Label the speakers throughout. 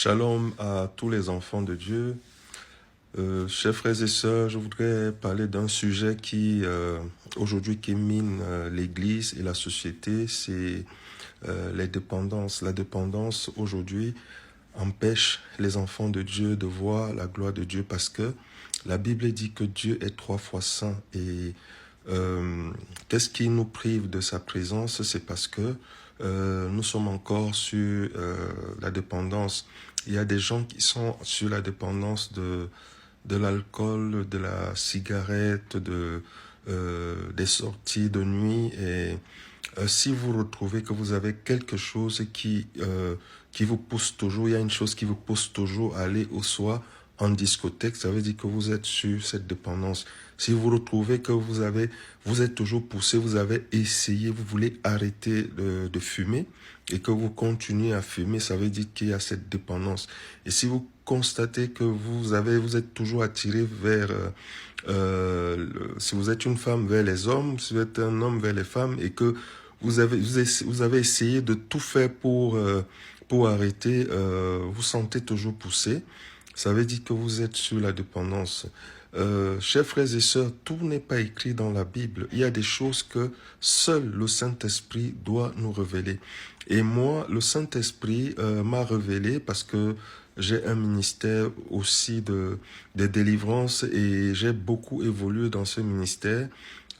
Speaker 1: Shalom à tous les enfants de Dieu. Chers frères et sœurs, je voudrais parler d'un sujet qui, aujourd'hui, qui mine l'Église et la société, c'est les dépendances. La dépendance, aujourd'hui, empêche les enfants de Dieu de voir la gloire de Dieu parce que la Bible dit que Dieu est 3 fois saint. Et qu'est-ce qui nous prive de sa présence? C'est parce que nous sommes encore sur la dépendance. Il y a des gens qui sont sur la dépendance de l'alcool, de la cigarette, des sorties de nuit. Et si vous retrouvez que vous avez quelque chose qui vous pousse toujours, il y a une chose qui vous pousse toujours à aller au soir en discothèque, ça veut dire que vous êtes sur cette dépendance. Si vous retrouvez que vous êtes toujours poussé, vous avez essayé, vous voulez arrêter de fumer et que vous continuez à fumer, ça veut dire qu'il y a cette dépendance. Et si vous constatez que vous êtes toujours attiré vers, si vous êtes une femme vers les hommes, si vous êtes un homme vers les femmes et que vous avez essayé de tout faire pour arrêter, vous sentez toujours poussé, ça veut dire que vous êtes sur la dépendance. Chers frères et sœurs, tout n'est pas écrit dans la Bible. Il y a des choses que seul le Saint-Esprit doit nous révéler. Et moi, le Saint-Esprit m'a révélé parce que j'ai un ministère aussi de délivrance et j'ai beaucoup évolué dans ce ministère.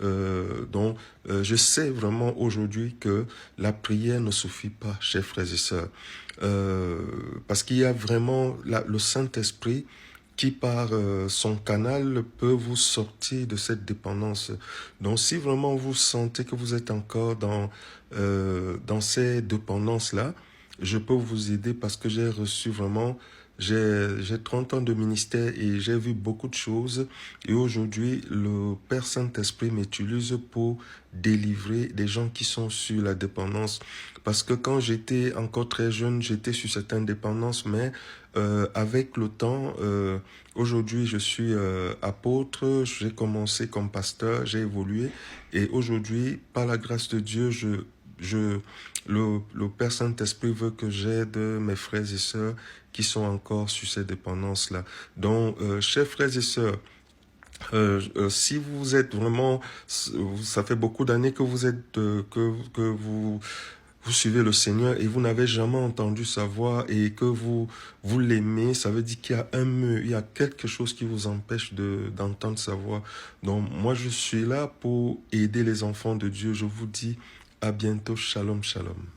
Speaker 1: Donc, je sais vraiment aujourd'hui que la prière ne suffit pas, chers frères et sœurs. Parce qu'il y a vraiment le Saint-Esprit qui, par son canal, peut vous sortir de cette dépendance. Donc, si vraiment vous sentez que vous êtes encore dans ces dépendances-là, je peux vous aider parce que j'ai reçu vraiment, j'ai 30 ans de ministère et j'ai vu beaucoup de choses. Et aujourd'hui, le Père Saint-Esprit m'utilise pour délivrer des gens qui sont sur la dépendance. Parce que quand j'étais encore très jeune, j'étais sur cette indépendance, mais avec le temps, aujourd'hui je suis apôtre, j'ai commencé comme pasteur, j'ai évolué et aujourd'hui, par la grâce de Dieu, le Père Saint-Esprit veut que j'aide mes frères et sœurs qui sont encore sur ces dépendances-là. Donc, chers frères et sœurs, si vous êtes vraiment, ça fait beaucoup d'années que vous êtes, que vous suivez le Seigneur et vous n'avez jamais entendu sa voix et que vous l'aimez, ça veut dire qu'il y a un mur, il y a quelque chose qui vous empêche d'entendre sa voix. Donc, moi, je suis là pour aider les enfants de Dieu. Je vous dis à bientôt. Shalom, shalom.